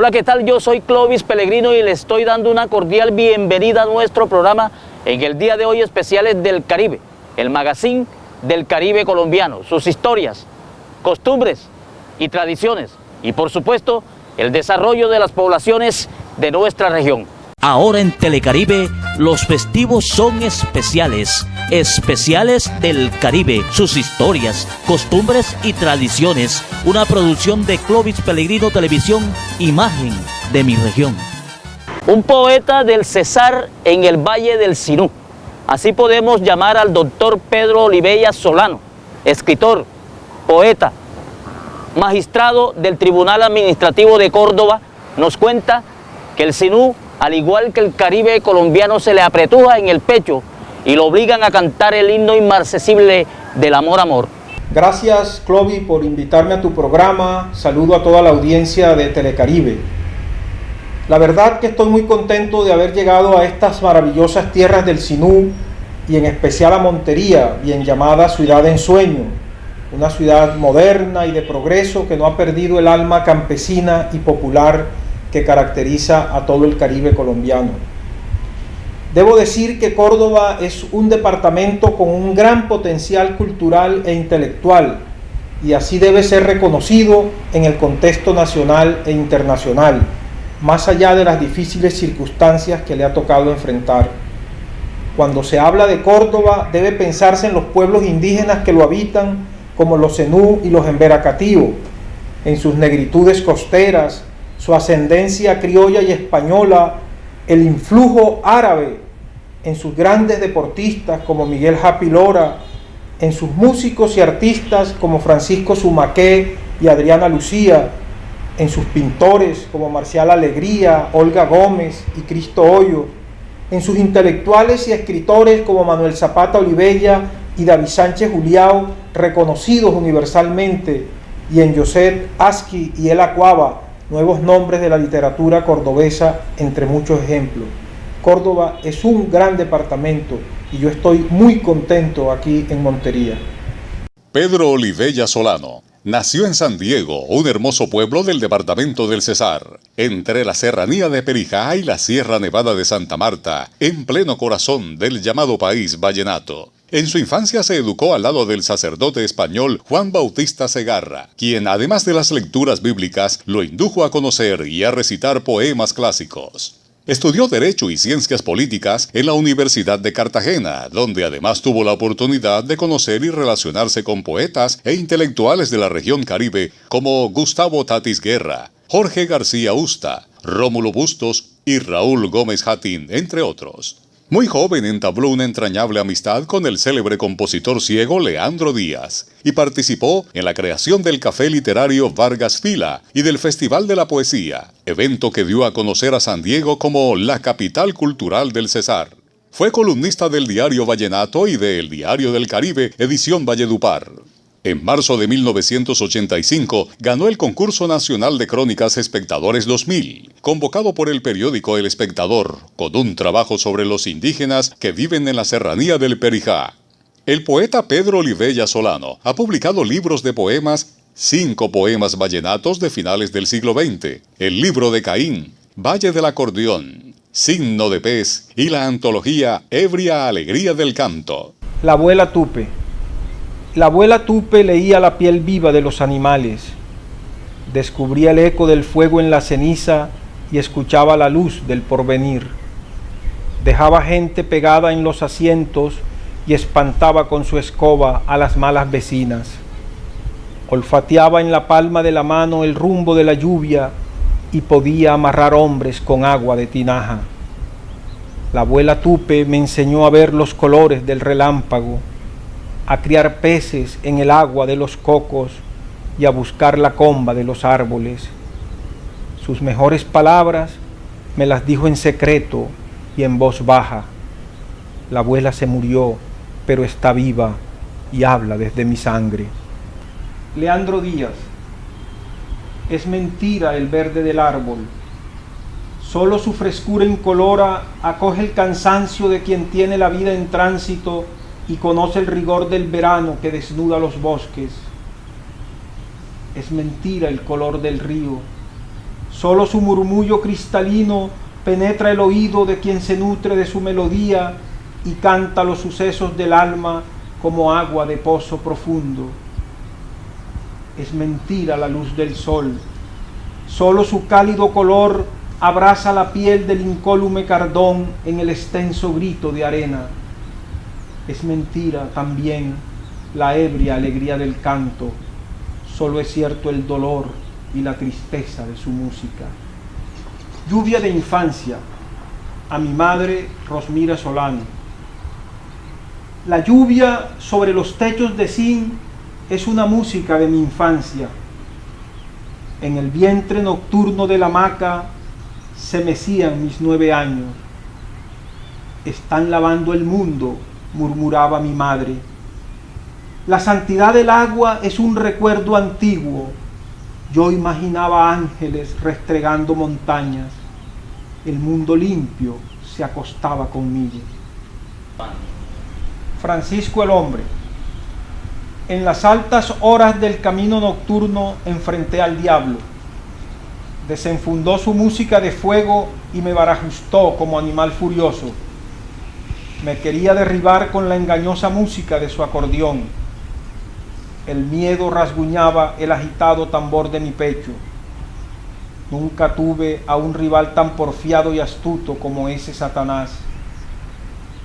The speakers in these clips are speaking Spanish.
Hola, ¿qué tal? Yo soy Clovis Pellegrino y le estoy dando una cordial bienvenida a nuestro programa en el día de hoy especiales del Caribe, el magazine del Caribe colombiano, sus historias, costumbres y tradiciones y por supuesto el desarrollo de las poblaciones de nuestra región. Ahora en Telecaribe, los festivos son especiales, especiales del Caribe, sus historias, costumbres y tradiciones. Una producción de Clovis Pellegrino Televisión, imagen de mi región. Un poeta del Cesar en el Valle del Sinú. Así podemos llamar al doctor Pedro Olivella Solano, escritor, poeta, magistrado del Tribunal Administrativo de Córdoba, nos cuenta que el Sinú, al igual que el Caribe colombiano, se le apretuja en el pecho y lo obligan a cantar el himno inmarcesible del amor, amor. Gracias, Clovis, por invitarme a tu programa. Saludo a toda la audiencia de Telecaribe. La verdad que estoy muy contento de haber llegado a estas maravillosas tierras del Sinú y en especial a Montería, bien llamada Ciudad de Ensueño, una ciudad moderna y de progreso que no ha perdido el alma campesina y popular que caracteriza a todo el Caribe colombiano. Debo decir que Córdoba es un departamento con un gran potencial cultural e intelectual y así debe ser reconocido en el contexto nacional e internacional, más allá de las difíciles circunstancias que le ha tocado enfrentar. Cuando se habla de Córdoba, debe pensarse en los pueblos indígenas que lo habitan, como los zenú y los emberacatío, en sus negritudes costeras, su ascendencia criolla y española, el influjo árabe en sus grandes deportistas como Miguel Happy Lora, en sus músicos y artistas como Francisco Zumaqué y Adriana Lucía, en sus pintores como Marcial Alegría, Olga Gómez y Cristo Hoyo, en sus intelectuales y escritores como Manuel Zapata Olivella y David Sánchez Juliao, reconocidos universalmente, y en José Asqui y Ela Cuava, nuevos nombres de la literatura cordobesa, entre muchos ejemplos. Córdoba es un gran departamento y yo estoy muy contento aquí en Montería. Pedro Olivella Solano nació en San Diego, un hermoso pueblo del departamento del Cesar, entre la serranía de Perijá y la Sierra Nevada de Santa Marta, en pleno corazón del llamado país vallenato. En su infancia se educó al lado del sacerdote español Juan Bautista Segarra, quien además de las lecturas bíblicas lo indujo a conocer y a recitar poemas clásicos. Estudió Derecho y Ciencias Políticas en la Universidad de Cartagena, donde además tuvo la oportunidad de conocer y relacionarse con poetas e intelectuales de la región Caribe como Gustavo Tatis Guerra, Jorge García Usta, Rómulo Bustos y Raúl Gómez Jatín, entre otros. Muy joven entabló una entrañable amistad con el célebre compositor ciego Leandro Díaz y participó en la creación del Café Literario Vargas Fila y del Festival de la Poesía, evento que dio a conocer a San Diego como la capital cultural del Cesar. Fue columnista del Diario Vallenato y del Diario del Caribe, edición Valledupar. En marzo de 1985 ganó el Concurso Nacional de Crónicas Espectadores 2000, convocado por el periódico El Espectador, con un trabajo sobre los indígenas que viven en la serranía del Perijá. El poeta Pedro Olivella Solano ha publicado libros de poemas, 5 poemas vallenatos de finales del siglo XX, el libro de Caín, Valle del Acordeón, Signo de Pez y la antología Ebria Alegría del Canto. La abuela Tupe. La abuela Tupe leía la piel viva de los animales, descubría el eco del fuego en la ceniza y escuchaba la luz del porvenir. Dejaba gente pegada en los asientos y espantaba con su escoba a las malas vecinas. Olfateaba en la palma de la mano el rumbo de la lluvia y podía amarrar hombres con agua de tinaja. La abuela Tupe me enseñó a ver los colores del relámpago, a criar peces en el agua de los cocos y a buscar la comba de los árboles. Sus mejores palabras me las dijo en secreto y en voz baja. La abuela se murió, pero está viva y habla desde mi sangre. Leandro Díaz. Es mentira el verde del árbol. Solo su frescura incolora acoge el cansancio de quien tiene la vida en tránsito y conoce el rigor del verano que desnuda los bosques. Es mentira el color del río. Solo su murmullo cristalino penetra el oído de quien se nutre de su melodía y canta los sucesos del alma como agua de pozo profundo. Es mentira la luz del sol, solo su cálido color abraza la piel del incólume cardón en el extenso grito de arena. Es mentira también la ebria alegría del canto, solo es cierto el dolor y la tristeza de su música. Lluvia de infancia, a mi madre Rosmira Solano. La lluvia sobre los techos de zinc es una música de mi infancia. En el vientre nocturno de la hamaca se mecían mis 9 años. Están lavando el mundo, murmuraba mi madre. La santidad del agua es un recuerdo antiguo. Yo imaginaba ángeles restregando montañas. El mundo limpio se acostaba conmigo. Francisco el Hombre. En las altas horas del camino nocturno enfrenté al diablo. Desenfundó su música de fuego y me barajustó como animal furioso. Me quería derribar con la engañosa música de su acordeón. El miedo rasguñaba el agitado tambor de mi pecho. Nunca tuve a un rival tan porfiado y astuto como ese Satanás.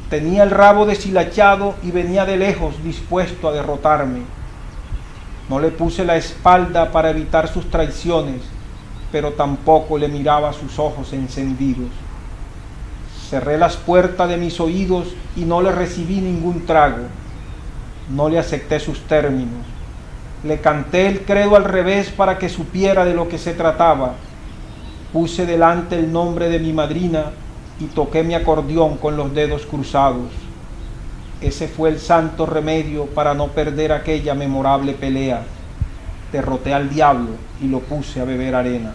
Tenía el rabo deshilachado y venía de lejos dispuesto a derrotarme. No le puse la espalda para evitar sus traiciones, pero tampoco le miraba sus ojos encendidos. Cerré las puertas de mis oídos y no le recibí ningún trago. No le acepté sus términos. Le canté el credo al revés para que supiera de lo que se trataba. Puse delante el nombre de mi madrina y toqué mi acordeón con los dedos cruzados. Ese fue el santo remedio para no perder aquella memorable pelea. Derroté al diablo y lo puse a beber arena.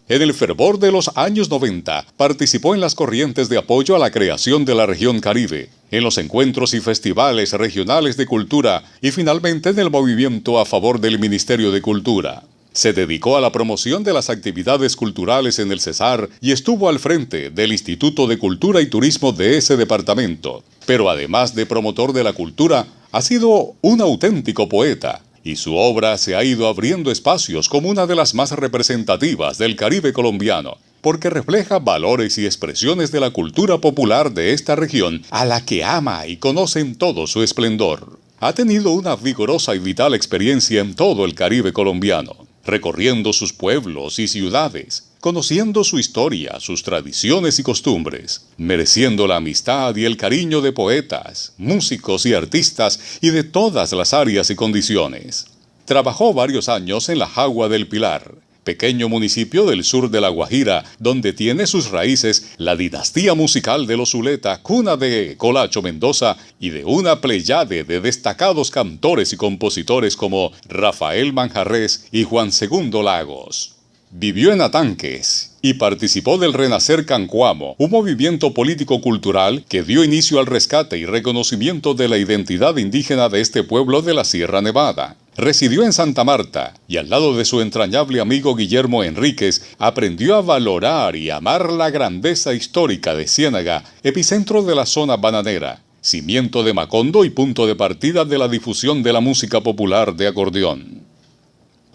En el fervor de los años 90, participó en las corrientes de apoyo a la creación de la región Caribe, en los encuentros y festivales regionales de cultura y finalmente en el movimiento a favor del Ministerio de Cultura. Se dedicó a la promoción de las actividades culturales en el Cesar y estuvo al frente del Instituto de Cultura y Turismo de ese departamento. Pero además de promotor de la cultura, ha sido un auténtico poeta. Y su obra se ha ido abriendo espacios como una de las más representativas del Caribe colombiano, porque refleja valores y expresiones de la cultura popular de esta región, a la que ama y conoce en todo su esplendor. Ha tenido una vigorosa y vital experiencia en todo el Caribe colombiano, recorriendo sus pueblos y ciudades, conociendo su historia, sus tradiciones y costumbres, mereciendo la amistad y el cariño de poetas, músicos y artistas y de todas las áreas y condiciones. Trabajó varios años en la Jagua del Pilar, pequeño municipio del sur de La Guajira, donde tiene sus raíces la dinastía musical de los Zuleta, cuna de Colacho Mendoza y de una pléyade de destacados cantores y compositores como Rafael Manjarrés y Juan II Lagos. Vivió en Atanques y participó del Renacer Cancuamo, un movimiento político-cultural que dio inicio al rescate y reconocimiento de la identidad indígena de este pueblo de la Sierra Nevada. Residió en Santa Marta y al lado de su entrañable amigo Guillermo Enríquez aprendió a valorar y amar la grandeza histórica de Ciénaga, epicentro de la zona bananera, cimiento de Macondo y punto de partida de la difusión de la música popular de acordeón.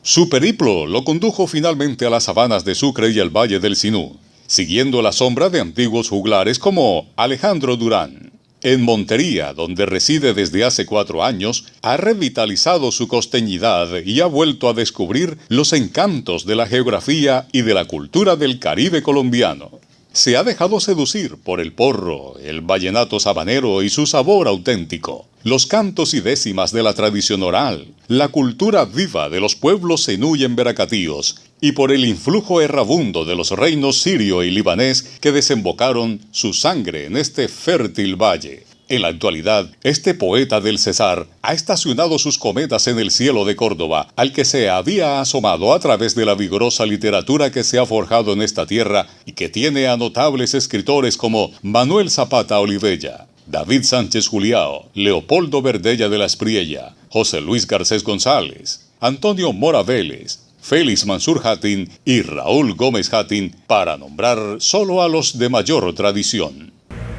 Su periplo lo condujo finalmente a las sabanas de Sucre y el Valle del Sinú, siguiendo la sombra de antiguos juglares como Alejandro Durán. En Montería, donde reside desde hace 4 años, ha revitalizado su costeñidad y ha vuelto a descubrir los encantos de la geografía y de la cultura del Caribe colombiano. Se ha dejado seducir por el porro, el vallenato sabanero y su sabor auténtico, los cantos y décimas de la tradición oral, la cultura viva de los pueblos zenú y emberacatíos, y por el influjo errabundo de los reinos sirio y libanés que desembocaron su sangre en este fértil valle. En la actualidad, este poeta del Cesar ha estacionado sus cometas en el cielo de Córdoba, al que se había asomado a través de la vigorosa literatura que se ha forjado en esta tierra y que tiene a notables escritores como Manuel Zapata Olivella, David Sánchez Juliao, Leopoldo Verdella de la Espriella, José Luis Garcés González, Antonio Mora Vélez, Félix Mansur Hatin y Raúl Gómez Hatin, para nombrar solo a los de mayor tradición.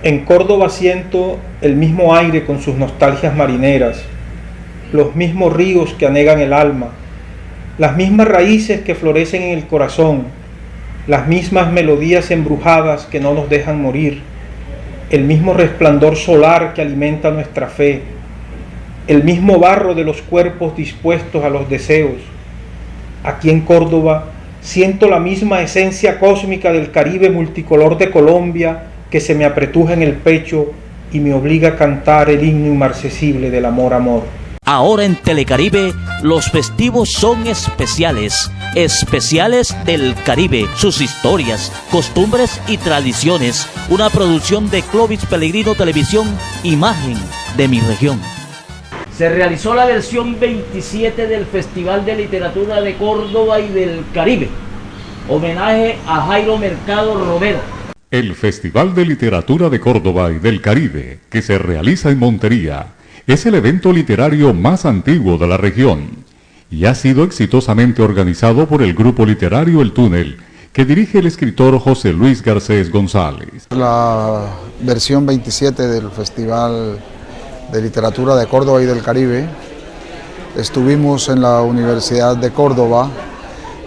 En Córdoba siento el mismo aire con sus nostalgias marineras, los mismos ríos que anegan el alma, las mismas raíces que florecen en el corazón, las mismas melodías embrujadas que no nos dejan morir, el mismo resplandor solar que alimenta nuestra fe, el mismo barro de los cuerpos dispuestos a los deseos. Aquí en Córdoba siento la misma esencia cósmica del Caribe multicolor de Colombia que se me apretuja en el pecho y me obliga a cantar el himno inmarcesible del amor, amor. Ahora en Telecaribe, los festivos son especiales, especiales del Caribe, sus historias, costumbres y tradiciones. Una producción de Clovis Pellegrino Televisión, imagen de mi región. Se realizó la versión 27 del Festival de Literatura de Córdoba y del Caribe. Homenaje a Jairo Mercado Romero. El Festival de Literatura de Córdoba y del Caribe, que se realiza en Montería, es el evento literario más antiguo de la región y ha sido exitosamente organizado por el grupo literario El Túnel, que dirige el escritor José Luis Garcés González. La versión 27 del Festival de Literatura de Córdoba y del Caribe. Estuvimos en la Universidad de Córdoba,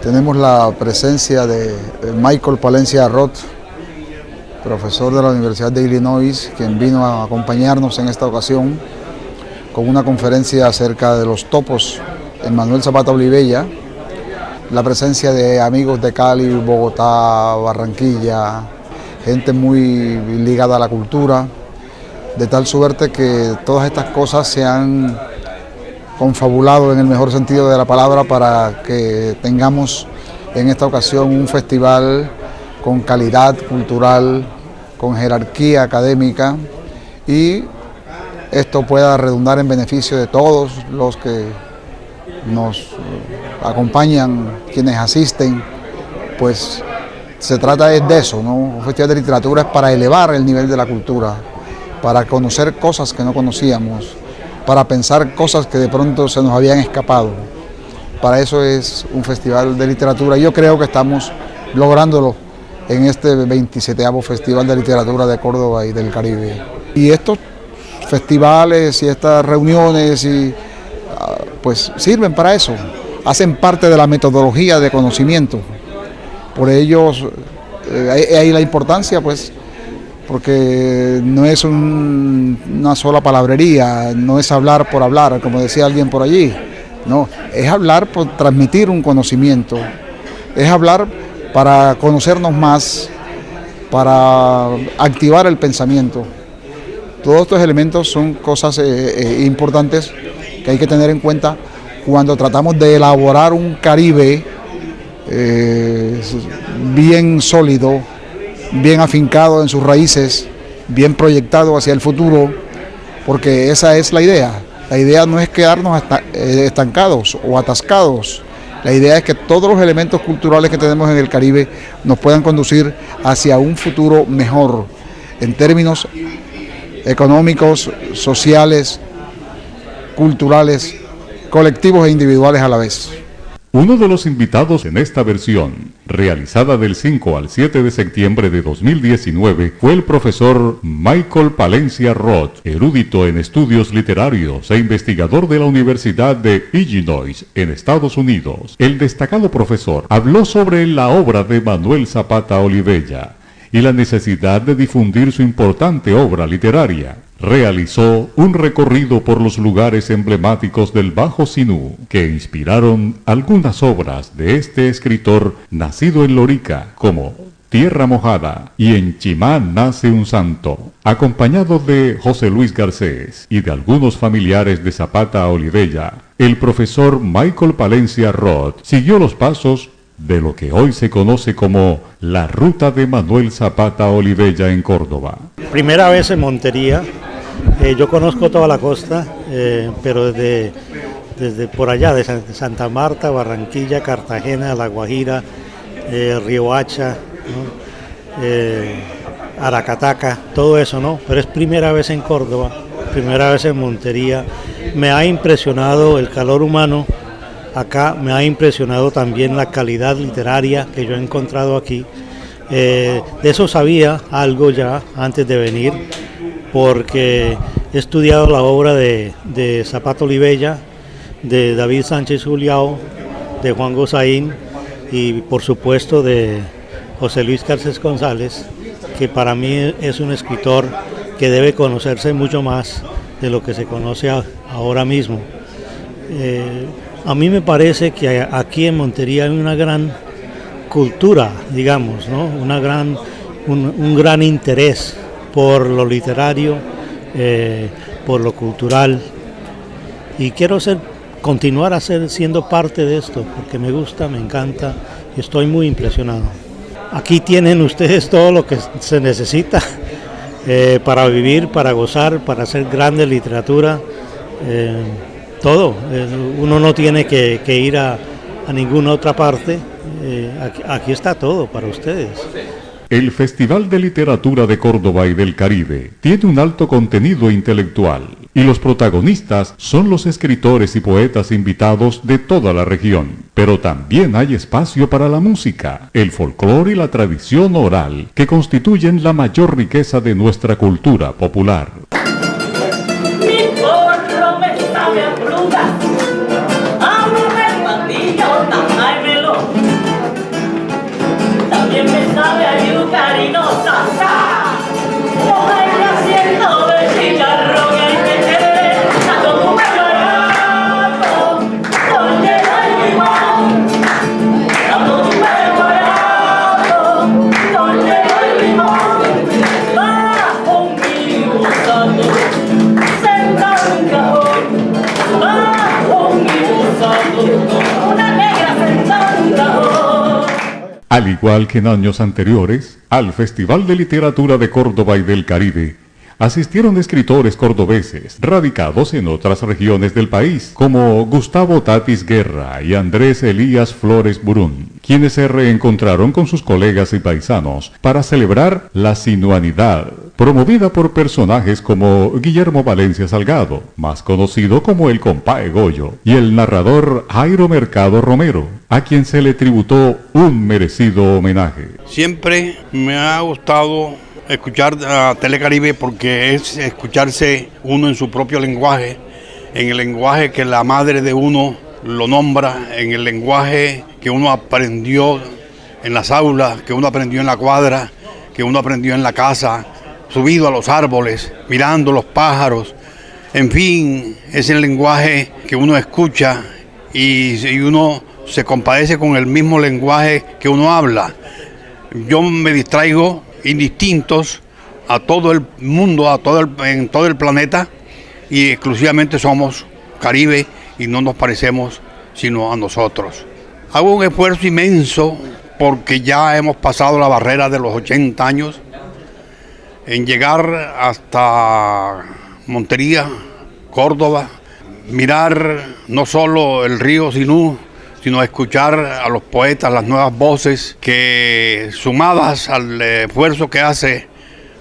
tenemos la presencia de Michael Palencia Roth, profesor de la Universidad de Illinois, quien vino a acompañarnos en esta ocasión con una conferencia acerca de los topos en Manuel Zapata Olivella, la presencia de amigos de Cali, Bogotá, Barranquilla, gente muy ligada a la cultura, de tal suerte que todas estas cosas se han confabulado en el mejor sentido de la palabra para que tengamos en esta ocasión un festival con calidad cultural, con jerarquía académica, y esto pueda redundar en beneficio de todos los que nos acompañan, quienes asisten. Pues se trata de eso, ¿no? Un festival de literatura es para elevar el nivel de la cultura, para conocer cosas que no conocíamos, para pensar cosas que de pronto se nos habían escapado. Para eso es un festival de literatura. Yo creo que estamos lográndolo en este 27º Festival de Literatura de Córdoba y del Caribe. Y estos festivales y estas reuniones pues sirven para eso, hacen parte de la metodología de conocimiento. Por ello hay la importancia, pues, porque no es una sola palabrería, no es hablar por hablar, como decía alguien por allí, no, es hablar por transmitir un conocimiento, es hablar para conocernos más, para activar el pensamiento. Todos estos elementos son cosas importantes que hay que tener en cuenta cuando tratamos de elaborar un Caribe bien sólido, bien afincado en sus raíces, bien proyectado hacia el futuro, porque esa es la idea. La idea no es quedarnos estancados o atascados. La idea es que todos los elementos culturales que tenemos en el Caribe nos puedan conducir hacia un futuro mejor, en términos económicos, sociales, culturales, colectivos e individuales a la vez. Uno de los invitados en esta versión, realizada del 5 al 7 de septiembre de 2019, fue el profesor Michael Palencia Roth, erudito en estudios literarios e investigador de la Universidad de Illinois, en Estados Unidos. El destacado profesor habló sobre la obra de Manuel Zapata Olivella y la necesidad de difundir su importante obra literaria. Realizó un recorrido por los lugares emblemáticos del Bajo Sinú que inspiraron algunas obras de este escritor nacido en Lorica, como Tierra Mojada y En Chimá nace un santo, acompañado de José Luis Garcés y de algunos familiares de Zapata Olivella. El profesor Michael Palencia Roth siguió los pasos de lo que hoy se conoce como la Ruta de Manuel Zapata Olivella en Córdoba. Primera vez en Montería. Yo conozco toda la costa, pero desde por allá, de Santa Marta, Barranquilla, Cartagena, La Guajira, Riohacha, ¿no? Aracataca, todo eso, ¿no? Pero es primera vez en Córdoba, primera vez en Montería. Me ha impresionado el calor humano, acá me ha impresionado también la calidad literaria que yo he encontrado aquí. De eso sabía algo ya antes de venir, porque he estudiado la obra de Zapato Olivella, de David Sánchez Juliao, de Juan Gozaín y por supuesto de José Luis Garcés González, que para mí es un escritor que debe conocerse mucho más de lo que se conoce ahora mismo. A mí me parece que aquí en Montería hay una gran cultura, digamos, ¿no? Un gran interés por lo literario, por lo cultural, y quiero continuar siendo parte de esto, porque me gusta, me encanta y estoy muy impresionado. Aquí tienen ustedes todo lo que se necesita para vivir, para gozar, para hacer grande literatura, todo. Uno no tiene que ir a ninguna otra parte, aquí está todo para ustedes. El Festival de Literatura de Córdoba y del Caribe tiene un alto contenido intelectual y los protagonistas son los escritores y poetas invitados de toda la región. Pero también hay espacio para la música, el folclore y la tradición oral que constituyen la mayor riqueza de nuestra cultura popular. Mi porro me sabe a fruta, ábrame el pandillo, tajáemelo. También me sabe a yuca y no sasá. Ojalá haciendo de chicharrón y de tereré, a todo un barato, con hielo y limón. A todo un barato, con hielo y limón. Va conmigo, santo, sentado en un cajón. Va conmigo, santo, con una negra sentada en un cajón. Al igual que en años anteriores, al Festival de Literatura de Córdoba y del Caribe asistieron escritores cordobeses radicados en otras regiones del país, como Gustavo Tatis Guerra y Andrés Elías Flores Burún, quienes se reencontraron con sus colegas y paisanos para celebrar la sinuanidad, promovida por personajes como Guillermo Valencia Salgado, más conocido como el Compae Goyo, y el narrador Jairo Mercado Romero, a quien se le tributó un merecido homenaje. Siempre me ha gustado escuchar a Telecaribe porque es escucharse uno en su propio lenguaje, en el lenguaje que la madre de uno lo nombra, en el lenguaje que uno aprendió en las aulas, que uno aprendió en la cuadra, que uno aprendió en la casa, subido a los árboles, mirando los pájaros. En fin, es el lenguaje que uno escucha y uno se compadece con el mismo lenguaje que uno habla. Yo me distraigo indistintos a todo el mundo, en todo el planeta, y exclusivamente somos Caribe y no nos parecemos sino a nosotros. Hago un esfuerzo inmenso porque ya hemos pasado la barrera de los 80 años en llegar hasta Montería, Córdoba, mirar no solo el río Sinú, sino escuchar a los poetas, las nuevas voces que, sumadas al esfuerzo que hace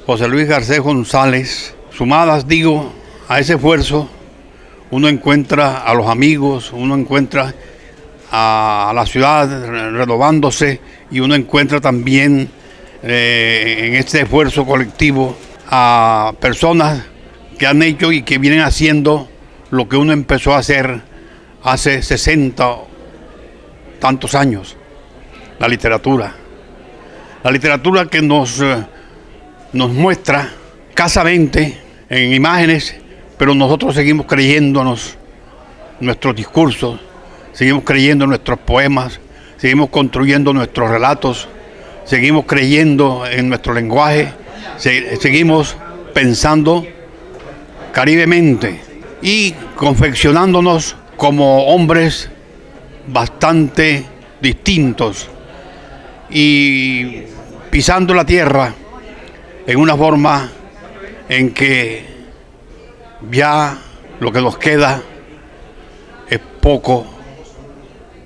José Luis Garcés González, sumadas, digo, a ese esfuerzo, uno encuentra a los amigos, uno encuentra a la ciudad renovándose y uno encuentra también en este esfuerzo colectivo a personas que han hecho y que vienen haciendo lo que uno empezó a hacer hace 60 tantos años, la literatura que nos muestra escasamente en imágenes, pero nosotros seguimos creyéndonos nuestros discursos, seguimos creyendo en nuestros poemas, seguimos construyendo nuestros relatos, seguimos creyendo en nuestro lenguaje, seguimos pensando caribemente y confeccionándonos como hombres bastante distintos y pisando la tierra en una forma en que ya lo que nos queda es poco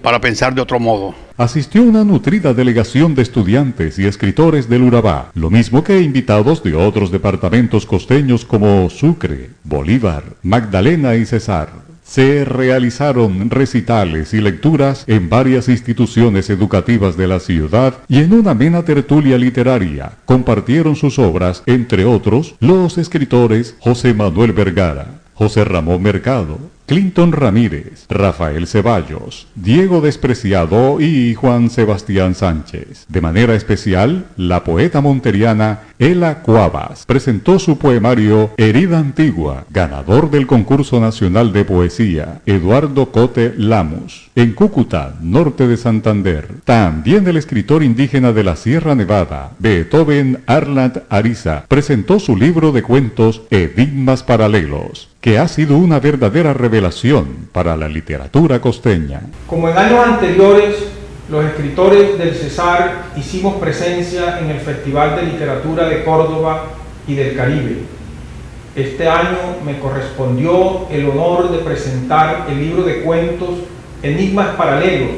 para pensar de otro modo. Asistió una nutrida delegación de estudiantes y escritores del Urabá, lo mismo que invitados de otros departamentos costeños como Sucre, Bolívar, Magdalena y Cesar. Se realizaron recitales y lecturas en varias instituciones educativas de la ciudad y en una amena tertulia literaria compartieron sus obras, entre otros, los escritores José Manuel Vergara, José Ramón Mercado, Clinton Ramírez, Rafael Ceballos, Diego Despreciado y Juan Sebastián Sánchez. De manera especial, la poeta monteriana Ela Cuavas presentó su poemario Herida Antigua, ganador del concurso nacional de poesía Eduardo Cote Lamus, en Cúcuta, norte de Santander. También el escritor indígena de la Sierra Nevada, Beethoven Arland Ariza, presentó su libro de cuentos Enigmas Paralelos, que ha sido una verdadera revelación para la literatura costeña. Como en años anteriores, los escritores del Cesar hicimos presencia en el Festival de Literatura de Córdoba y del Caribe. Este año me correspondió el honor de presentar el libro de cuentos Enigmas Paralelos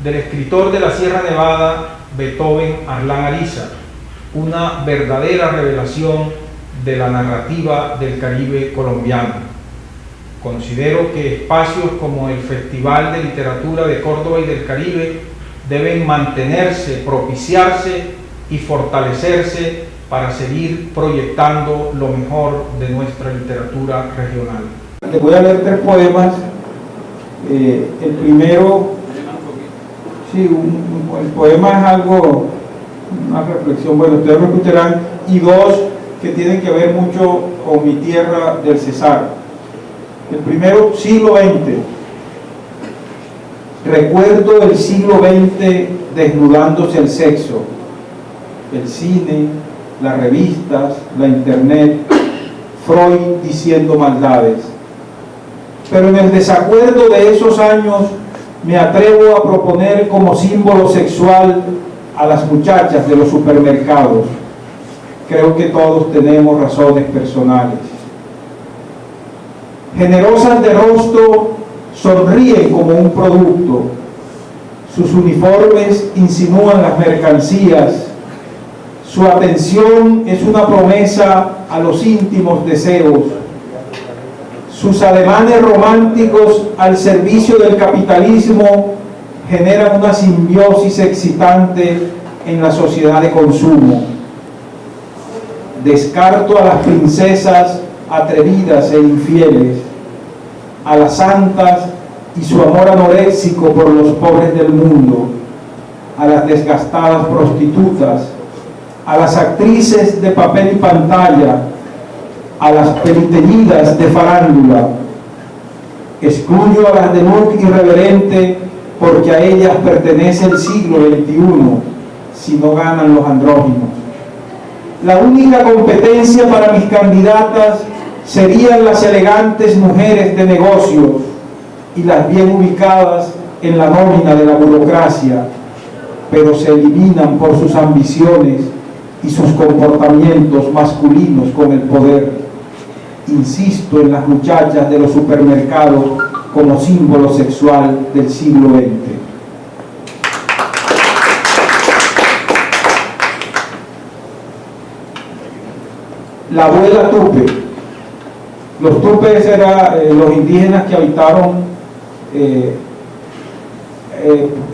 del escritor de la Sierra Nevada, Beethoven Arland Ariza, una verdadera revelación de la narrativa del Caribe colombiano. Considero que espacios como el Festival de Literatura de Córdoba y del Caribe deben mantenerse, propiciarse y fortalecerse para seguir proyectando lo mejor de nuestra literatura regional. Les voy a leer 3 poemas. El primero, el poema es algo, una reflexión, bueno, ustedes lo escucharán, y 2 que tienen que ver mucho con mi tierra del Cesar. El primero, siglo XX. Recuerdo el siglo XX desnudándose el sexo, el cine, las revistas, la internet, Freud diciendo maldades. Pero en el desacuerdo de esos años me atrevo a proponer como símbolo sexual a las muchachas de los supermercados. Creo que todos tenemos razones personales. Generosas de rostro, sonríen como un producto. Sus uniformes insinúan las mercancías. Su atención es una promesa a los íntimos deseos. Sus ademanes románticos al servicio del capitalismo generan una simbiosis excitante en la sociedad de consumo. Descarto a las princesas atrevidas e infieles, a las santas y su amor anoréxico por los pobres del mundo, a las desgastadas prostitutas, a las actrices de papel y pantalla, a las peliteñidas de farándula. Excluyo a las de look irreverente porque a ellas pertenece el siglo XXI, si no ganan los andróginos. La única competencia para mis candidatas serían las elegantes mujeres de negocios y las bien ubicadas en la nómina de la burocracia, pero se eliminan por sus ambiciones y sus comportamientos masculinos con el poder. Insisto en las muchachas de los supermercados como símbolo sexual del siglo XX. La abuela Tupe. Los Tupes eran los indígenas que habitaron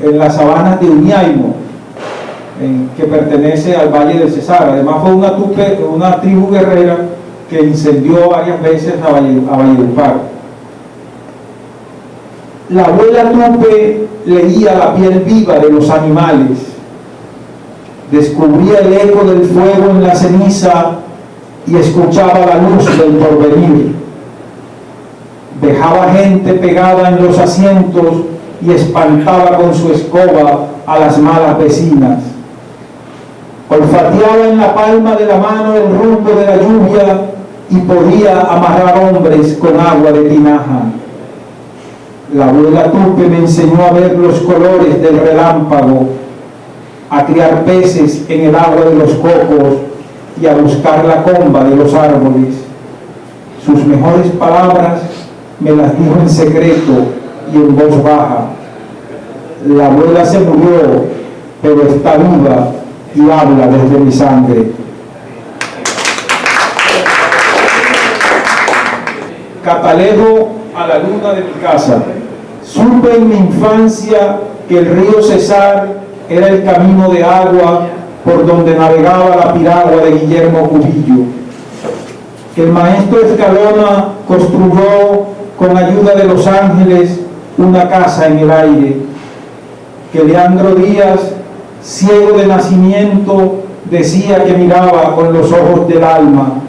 en las sabanas de Uñaimo, que pertenece al Valle del Cesar. Además fue una tribu guerrera que incendió varias veces a Valledupar. La abuela Tupe leía la piel viva de los animales, descubría el eco del fuego en la ceniza y escuchaba la luz del porvenir. Dejaba gente pegada en los asientos y espantaba con su escoba a las malas vecinas. Olfateaba en la palma de la mano el rumbo de la lluvia y podía amarrar hombres con agua de tinaja. La abuela Tupe me enseñó a ver los colores del relámpago, a criar peces en el agua de los cocos y a buscar la comba de los árboles. Sus mejores palabras me las dijo en secreto y en voz baja. La abuela se murió, pero está viva y habla desde mi sangre. Catalejo a la luna de mi casa. Supe en mi infancia que el río Cesar era el camino de agua por donde navegaba la piragua de Guillermo Cubillo. Que el maestro Escalona construyó con ayuda de los ángeles una casa en el aire. Que Leandro Díaz, ciego de nacimiento, decía que miraba con los ojos del alma.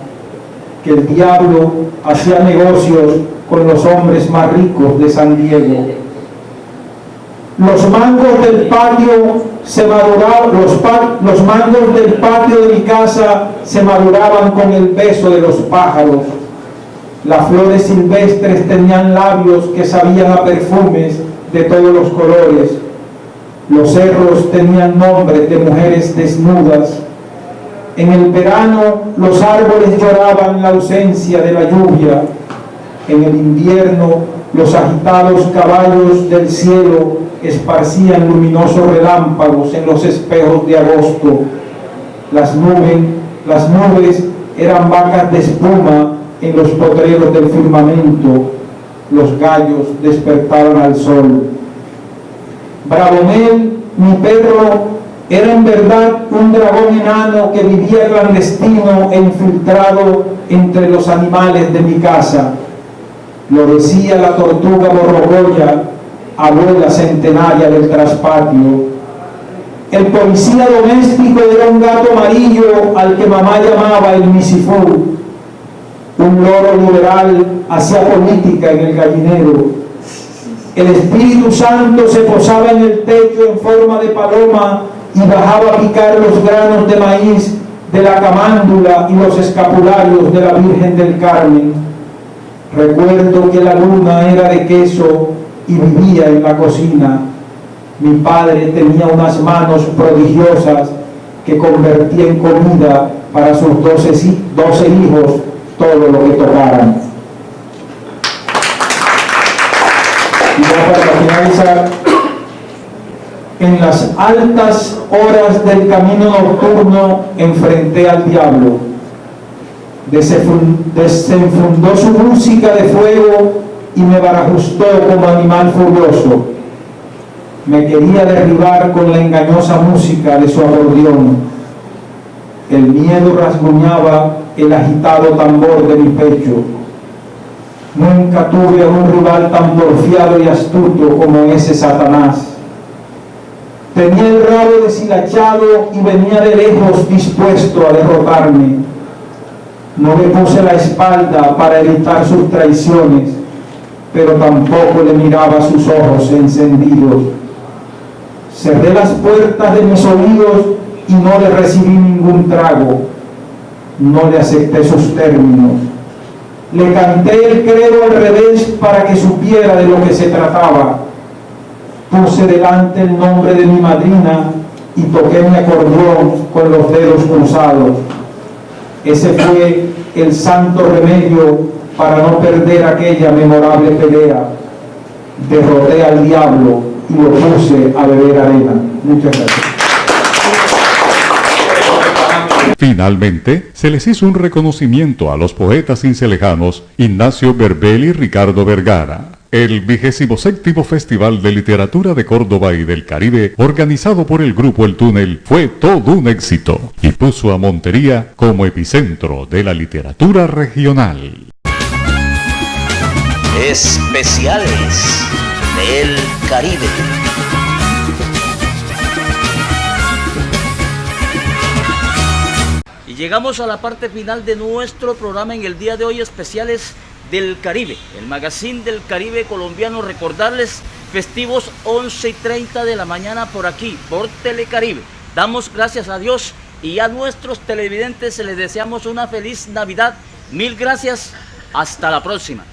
Que el diablo hacía negocios con los hombres más ricos de San Diego. Los mangos del patio se maduraban, los mangos del patio de mi casa se maduraban con el beso de los pájaros. Las flores silvestres tenían labios que sabían a perfumes de todos los colores. Los cerros tenían nombres de mujeres desnudas. En el verano los árboles lloraban la ausencia de la lluvia. En el invierno los agitados caballos del cielo esparcían luminosos relámpagos en los espejos de agosto. Las nubes eran vacas de espuma en los potreros del firmamento. Los gallos despertaban al sol. Bravonel, mi perro, era en verdad un dragón enano que vivía clandestino e infiltrado entre los animales de mi casa. Lo decía la tortuga borrocoya, abuela centenaria del traspatio. El policía doméstico era un gato amarillo al que mamá llamaba el misifú. Un loro liberal hacía política en el gallinero. El Espíritu Santo se posaba en el techo en forma de paloma y bajaba a picar los granos de maíz de la camándula y los escapularios de la Virgen del Carmen. Recuerdo que la luna era de queso y vivía en la cocina. Mi padre tenía unas manos prodigiosas que convertía en comida para sus 12 hijos todo lo que tocaran. Y ya para finalizar, en las altas horas del camino nocturno enfrenté al diablo. Desenfundó su música de fuego y me barajustó como animal furioso. Me quería derribar con la engañosa música de su acordeón. El miedo rasguñaba el agitado tambor de mi pecho. Nunca tuve a un rival tan porfiado y astuto como ese Satanás. Tenía el rabo deshilachado y venía de lejos dispuesto a derrotarme. No le puse la espalda para evitar sus traiciones, pero tampoco le miraba sus ojos encendidos. Cerré las puertas de mis oídos y no le recibí ningún trago. No le acepté sus términos. Le canté el credo al revés para que supiera de lo que se trataba. Puse delante el nombre de mi madrina y toqué mi acordeón con los dedos cruzados. Ese fue el santo remedio para no perder aquella memorable pelea. Derroté al diablo y lo puse a beber arena. Muchas gracias. Finalmente, se les hizo un reconocimiento a los poetas cincelejanos Ignacio Berbel y Ricardo Vergara. El 27º Festival de Literatura de Córdoba y del Caribe, organizado por el Grupo El Túnel, fue todo un éxito y puso a Montería como epicentro de la literatura regional. Especiales del Caribe. Y llegamos a la parte final de nuestro programa en el día de hoy, Especiales del Caribe, el magazine del Caribe colombiano. Recordarles, festivos 11:30 de la mañana por aquí, por Telecaribe. Damos gracias a Dios y a nuestros televidentes les deseamos una feliz Navidad. Mil gracias, hasta la próxima.